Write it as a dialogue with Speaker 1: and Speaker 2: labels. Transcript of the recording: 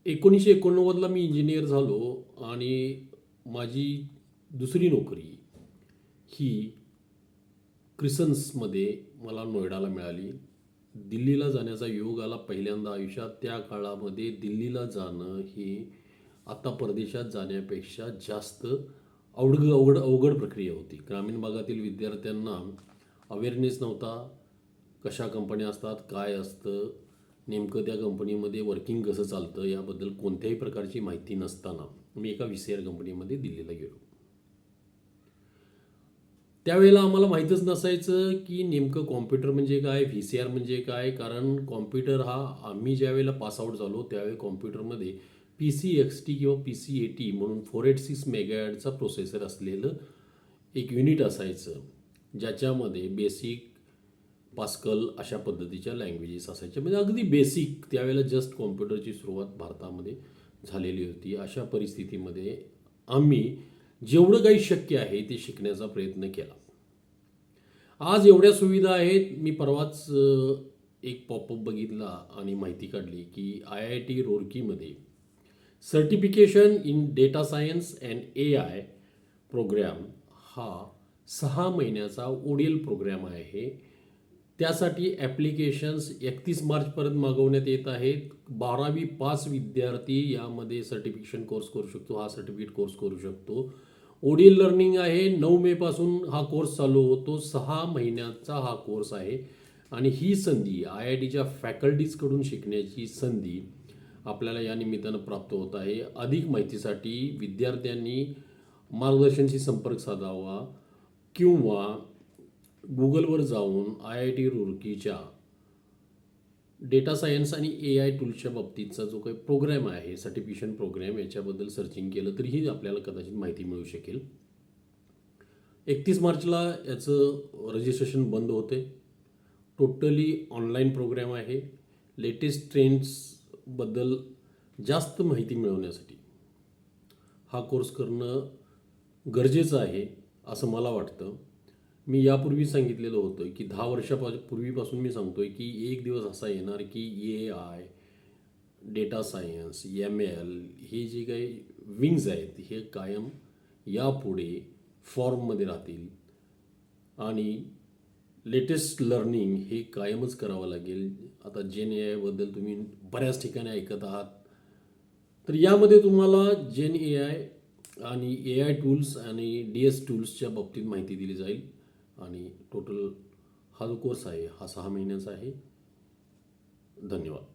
Speaker 1: 1989ला मी engineer झालो आणि माझी दुसरी नोकरी ही क्रिसन्समध्ये मला नोएडाला मिळाली. दिल्लीला जाण्याचा योग आला पहिल्यांदा आयुष्यात. त्या काळामध्ये दिल्लीला जाणं हे आता परदेशात जाण्यापेक्षा जास्त अवघड प्रक्रिया होती. ग्रामीण भागातील विद्यार्थ्यांना अवेअरनेस नव्हता. कशा कंपन्या असतात, काय असतं, नेमकं त्या कंपनीमध्ये वर्किंग कसं चालतं याबद्दल कोणत्याही प्रकारची माहिती नसताना मी एका VCR कंपनीमध्ये दिल्लीला गेलो. त्यावेळेला आम्हाला माहीतच नसायचं की नेमकं कॉम्प्युटर म्हणजे काय, VCR म्हणजे काय. कारण कॉम्प्युटर हा आम्ही ज्यावेळेला पासआउट झालो त्यावेळी कॉम्प्युटरमध्ये PCXT किंवा PCAT म्हणून 486 मेगाहर्ट्झचा प्रोसेसर असलेलं एक युनिट असायचं, ज्याच्यामध्ये बेसिक, पास्कल अशा पद्धतीच्या लँग्वेजेस असायच्या. म्हणजे अगदी बेसिक. त्यावेळेला जस्ट कॉम्प्युटरची सुरुवात भारतामध्ये झालेली होती. अशा परिस्थितीमध्ये आम्ही जेवढं काही शक्य आहे ते शिकण्याचा प्रयत्न केला. आज एवढ्या सुविधा आहेत. मी परवाच एक पॉपअप बघितला आणि माहिती काढली की IIT रुड़कीमध्ये certification in data science and AI programme हा 6 महिन्याचा ODL प्रोग्रॅम आहे. त्यासाठी ॲप्लिकेशन्स 31 मार्चपर्यंत मागवण्यात येत आहेत. 12वी पास विद्यार्थी यामध्ये सर्टिफिकेशन कोर्स करू शकतो, हा सर्टिफिकेट कोर्स करू शकतो. ODL लर्निंग आहे. 9 मेपासून हा कोर्स चालू होतो. 6 महिन्याचा हा कोर्स आहे आणि ही संधी IITच्या फॅकल्टीजकडून शिकण्याची संधी आपल्याला या निमित्तानं प्राप्त होत आहे. अधिक माहितीसाठी विद्यार्थ्यांनी मार्गदर्शनशी संपर्क साधावा किंवा गुगलवर जाऊन IIT रुड़कीच्या डेटा सायन्स आणि AI टूल्सच्या बाबतीतचा जो काही प्रोग्रॅम आहे, सर्टिफिकेशन प्रोग्रॅम, याच्याबद्दल सर्चिंग केलं तरीही आपल्याला कदाचित माहिती मिळू शकेल. 31 मार्चला याचं रजिस्ट्रेशन बंद होते. टोटली ऑनलाईन प्रोग्रॅम आहे. लेटेस्ट ट्रेंड्सबद्दल जास्त माहिती मिळवण्यासाठी हा कोर्स करणं गरजेचं आहे असं मला वाटतं. मी यापूर्वी सांगितलेलं होतं की 10 वर्षापूर्वीपासून मी सांगतोय की एक दिवस असा येणार की AI, डेटा सायन्स, ML हे जे काही विंग्ज आहेत हे कायम यापुढे फॉर्ममध्ये राहतील आणि लेटेस्ट लर्निंग हे कायमच करावं लागेल. आता Gen AI बद्दल तुम्ही बऱ्याच ठिकाणी ऐकत आहात. तर यामध्ये तुम्हाला Gen AI आणि AI टूल्स आणि DS टूल्सच्या बाबतीत माहिती दिली जाईल आणि टोटल हा जो कोर्स आहे हा 6 महिन्याचा आहे. धन्यवाद.